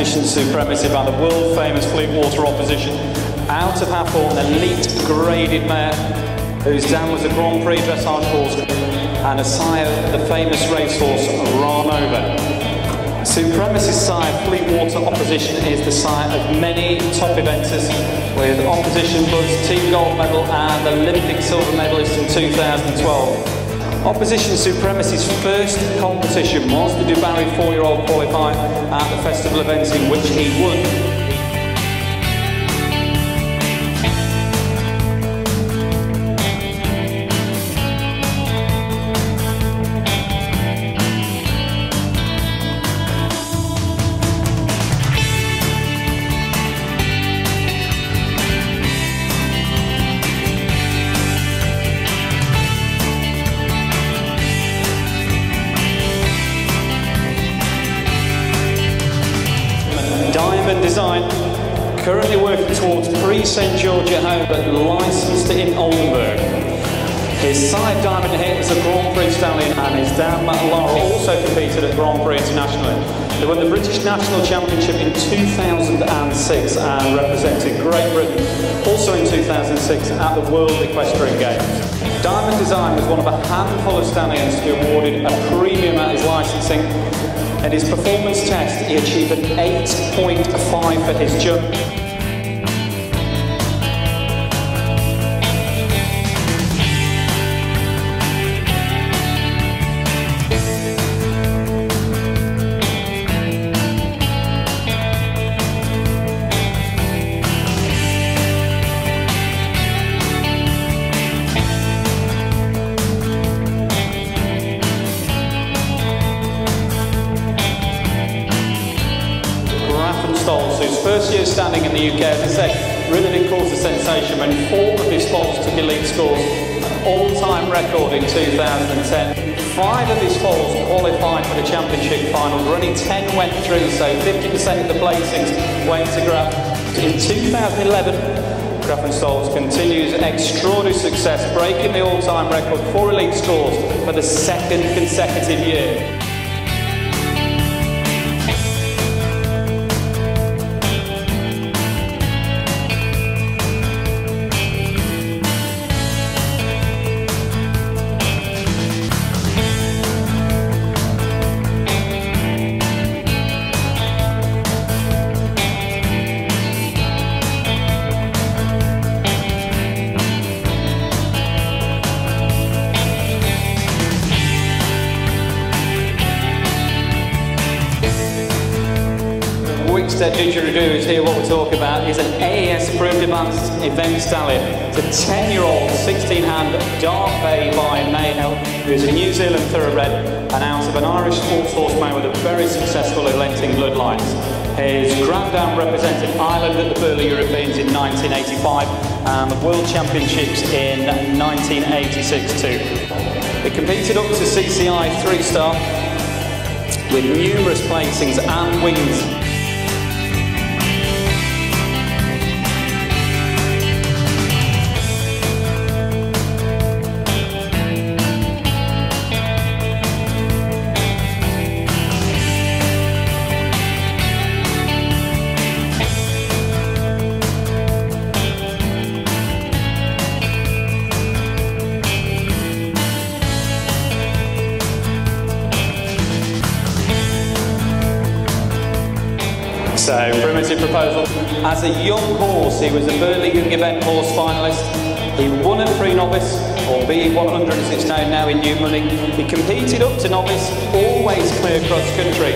Opposition Supremacy by the world-famous Fleetwater Opposition. Out of Hafthorne, an elite graded mare whose dam was a Grand Prix dressage horse and a sire of the famous racehorse Ranova. Supremacy's sire, Fleetwater Opposition, is the sire of many top eventers, with Opposition Buzz Team Gold Medal and Olympic silver medalist in 2012. Opposition Supremacy's first competition was the Dubarry 4-year-old qualifier at the festival events, in which he won. Diamond Design, currently working towards Prix St George at home, but licensed in Oldenburg. His side Diamond Hit is a Grand Prix stallion, and his dam Laura also competed at Grand Prix internationally. They won the British National Championship in 2006 and represented Great Britain also in 2006 at the World Equestrian Games. Diamond Design was one of a handful of stallions to be awarded a premium at his licensing. In his performance test, he achieved an 8.5 for his jump. Whose first year standing in the UK, as I said, really did cause a sensation when 4 of his foals took elite scores, an all-time record in 2010. 5 of his foals qualified for the championship finals, only 10 went through, so 50% of the placings went to Graf. In 2011, Grafenstolz continues extraordinary success, breaking the all-time record for elite scores for the 2nd consecutive year. Wickstead Didgeridoo is here. What we're talking about is an AAS approved advanced event stallion. It's a 10-year-old 16-hand Dark Bay by Mayhill, who is a New Zealand thoroughbred and out of an Irish sports horse mare with a very successful Lenting bloodlines. His granddam represented Ireland at the Burley Europeans in 1985 and the World Championships in 1986 too. He competed up to CCI 3-star with numerous placings and wins. So, primitive proposal. As a young horse, he was a Burley Young Event Horse finalist. He won at pre-novice, or B100 as it's known now in New Money. He competed up to novice, always clear cross country.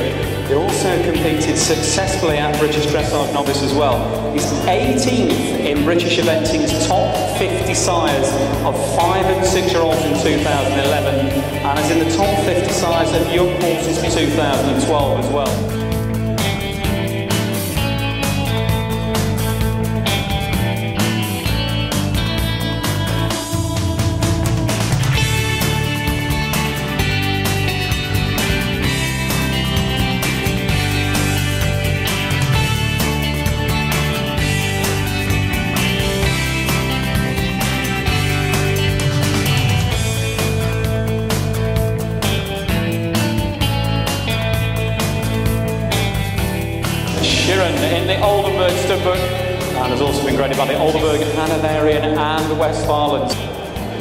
He also competed successfully at British Dressage Novice as well. He's 18th in British Eventing's top 50 sires of 5- and 6-year-olds in 2011, and is in the top 50 sires of young horses for 2012 as well. Sheeran in the Oldenburg Studbook, and has also been graded by the Oldenburg Hanoverian and Westfalen.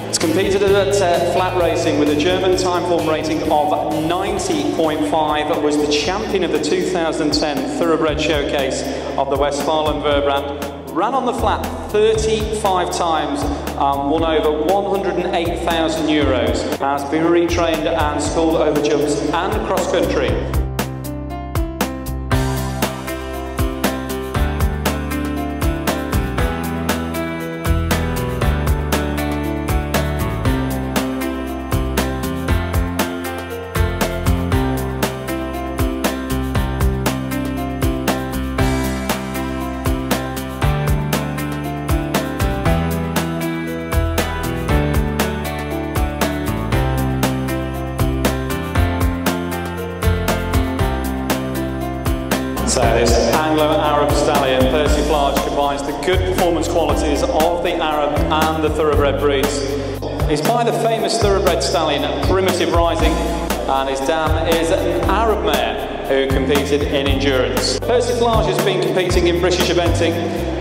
It's competed at flat racing with a German time form rating of 90.5, was the champion of the 2010 Thoroughbred Showcase of the Westfalen Verbrand. Ran on the flat 35 times, won over €108,000, has been retrained and schooled over jumps and cross country. So this Anglo-Arab stallion, Persiflage, combines the good performance qualities of the Arab and the thoroughbred breeds. He's by the famous thoroughbred stallion Primitive Rising, and his dam is an Arab mare who competed in endurance. Persiflage has been competing in British eventing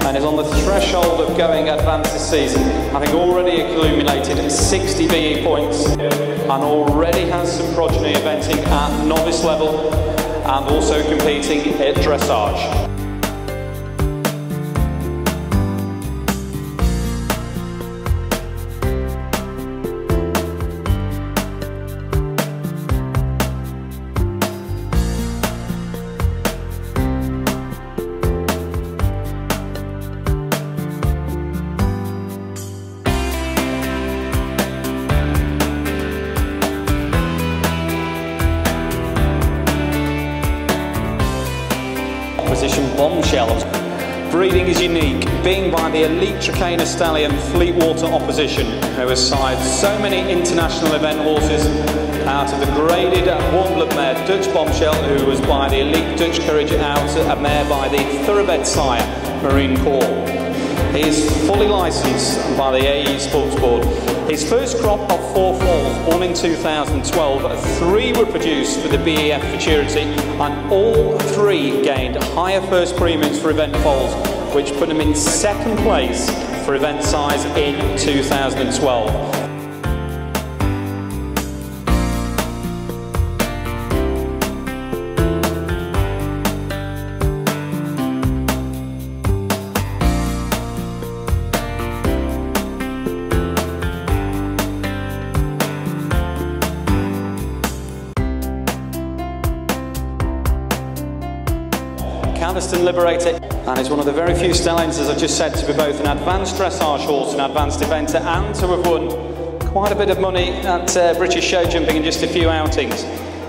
and is on the threshold of going advanced this season, having already accumulated 60 BE points and already has some progeny eventing at novice level, and also competing at dressage. Opposition Bombshell. Breeding is unique, being by the elite Trakehner stallion Fleetwater Opposition, who has sired so many international event horses out of the graded warm-blood mare Dutch Bombshell, who was by the elite Dutch Courage, out a mare by the thoroughbred sire Marine Corps. He is fully licensed by the AE Sports Board. His first crop of 4 foals, born in 2012, 3 were produced for the BEF Futurity, and all 3 gained higher first premiums for event foals, which put him in 2nd place for event size in 2012. Cadiston Liberator, and is one of the very few stallions, as I've just said, to be both an advanced dressage horse, an advanced eventer, and to have won quite a bit of money at British show jumping in just a few outings.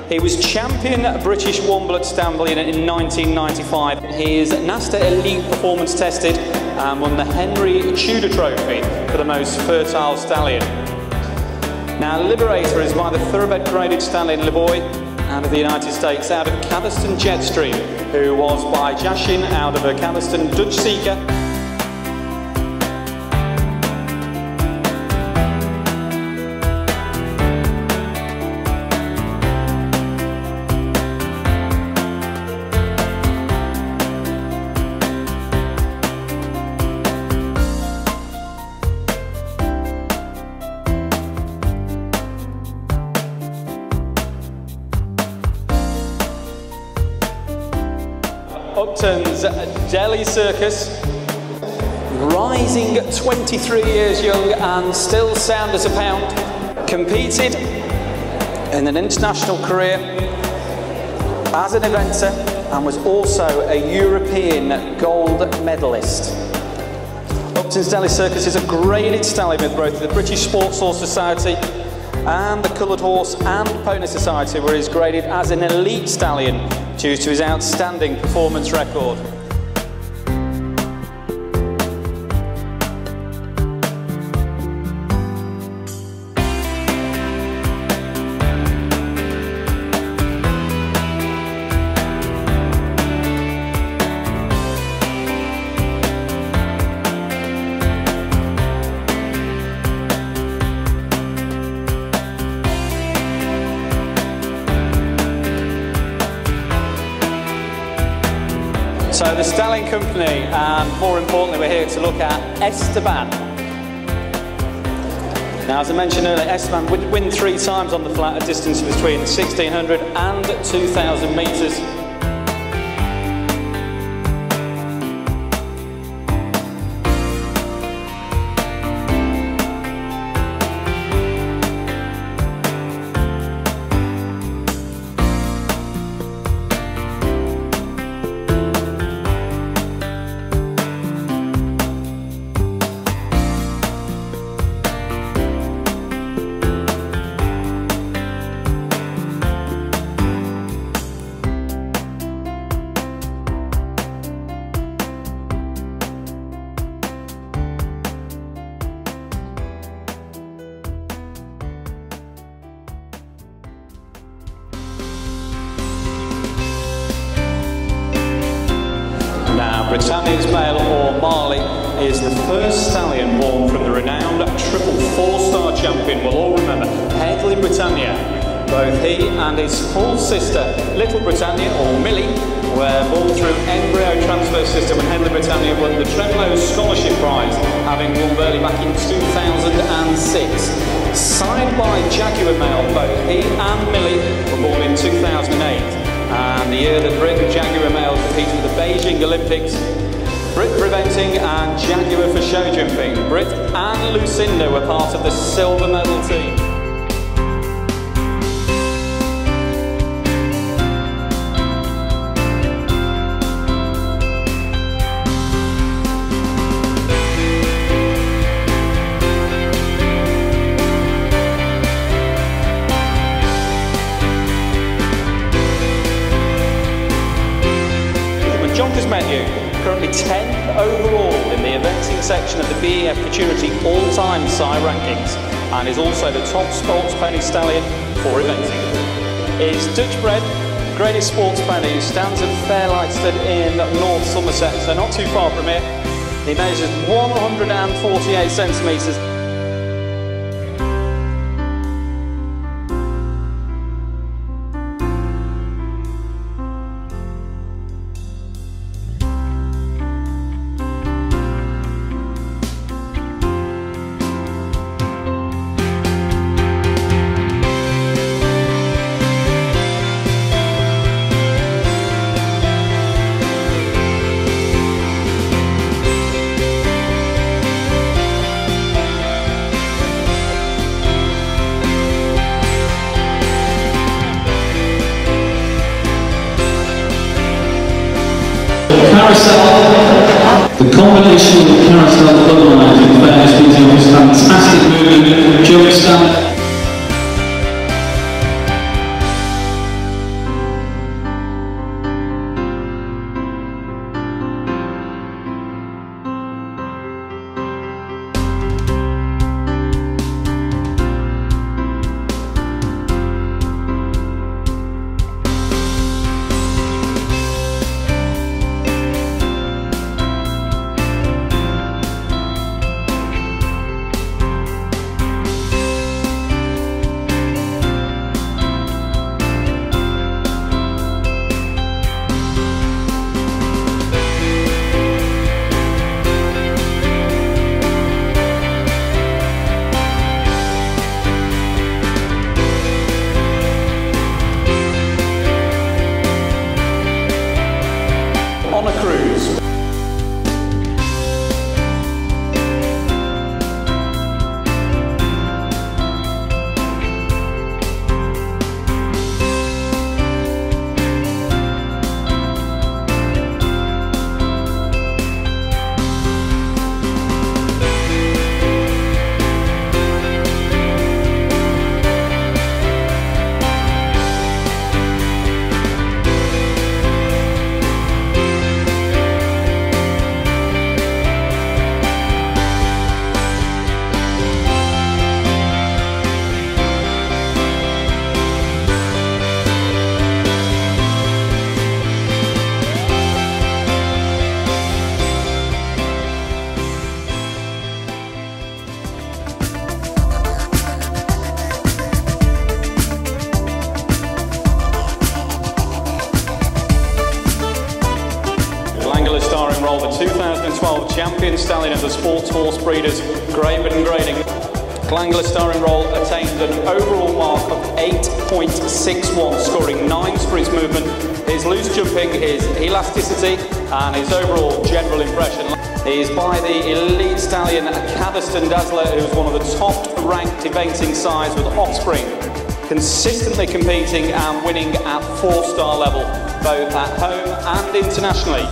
He was champion British warm-blood stallion in 1995. He is NASTA Elite Performance tested and won the Henry Tudor Trophy for the most fertile stallion. Now, Liberator is by the thoroughbred graded stallion Liboy out of the United States, out of Cadiston Jetstream, who was by Jashin out of a Cadiston Dutch Seeker. Upton's Delhi Circus, rising 23 years young and still sound as a pound, competed in an international career as an eventer and was also a European gold medalist. Upton's Delhi Circus is a graded stallion with both the British Sports Horse Society and the Coloured Horse and Pony Society, where he's graded as an elite stallion due to his outstanding performance record. So the Stallion Company, and more importantly we're here to look at Esteban. Now, as I mentioned earlier, Esteban would win 3 times on the flat, a distance between 1,600 and 2,000 metres. Britannia's Male or Marley is the first stallion born from the renowned triple 4-star champion. We'll all remember Headley Britannia. Both he and his full sister Little Britannia, or Millie, were born through embryo transfer system, and Headley Britannia won the Tremolo Scholarship Prize, having won Burghley back in 2006. Signed by Jaguar Male, both he and Millie were born in 2008. And the year that Brit and Jaguar Male competed at the Beijing Olympics, Brit for eventing and Jaguar for show jumping. Brit and Lucinda were part of the silver medal team. Jonkers Menu, currently 10th overall in the eventing section of the BEF Futurity all-time SI rankings, and is also the top sports pony stallion for eventing. Is Dutch bred, greatest sports pony who stands at Fairlightston in North Somerset, so not too far from here. He measures 148 centimetres. Carousel, the combination of the carousel bloodline in fairness gives you this fantastic movement, jump stand. roll, the 2012 champion stallion of the Sports Horse Breeders, Graben Grading. Glangler Starring Roll attained an overall mark of 8.61, scoring 9 for his movement, his loose jumping, his elasticity and his overall general impression. He is by the elite stallion Cadiston Dazzler, who is one of the top ranked eventing sides with Offspring, consistently competing and winning at 4-star level, both at home and internationally.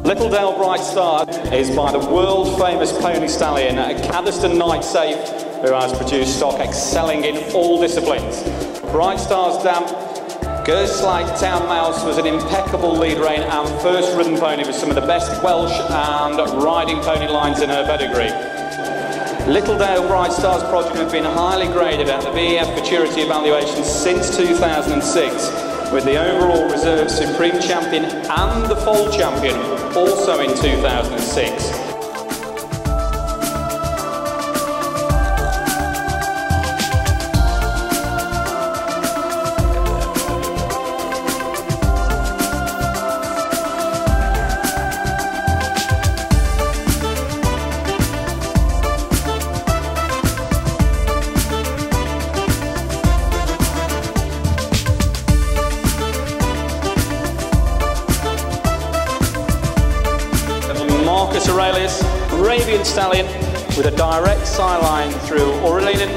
Littledale Bright Star is by the world famous pony stallion Cadiston Night Safe, who has produced stock excelling in all disciplines. Bright Star's dam Gerslake Town Mouse was an impeccable lead rein and first ridden pony with some of the best Welsh and riding pony lines in her pedigree. Littledale Bright Star's project has been highly graded at the BEF Maturity Evaluation since 2006. With the overall reserve Supreme Champion and the Foal Champion also in 2006. Marcus Aurelius, Arabian Stallion, with a direct side line through Aurelian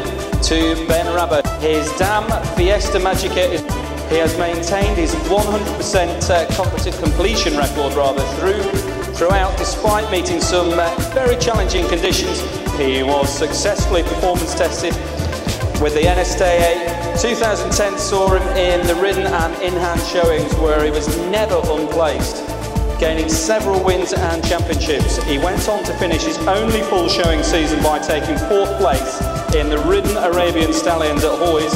to Ben Rabba. His dam Fiesta Magica, he has maintained his 100% competent completion record throughout, despite meeting some very challenging conditions. He was successfully performance tested with the NSTA. 2010 saw him in the ridden and in-hand showings where he was never unplaced, gaining several wins and championships. He went on to finish his only full showing season by taking 4th place in the ridden Arabian Stallions at Hoyes.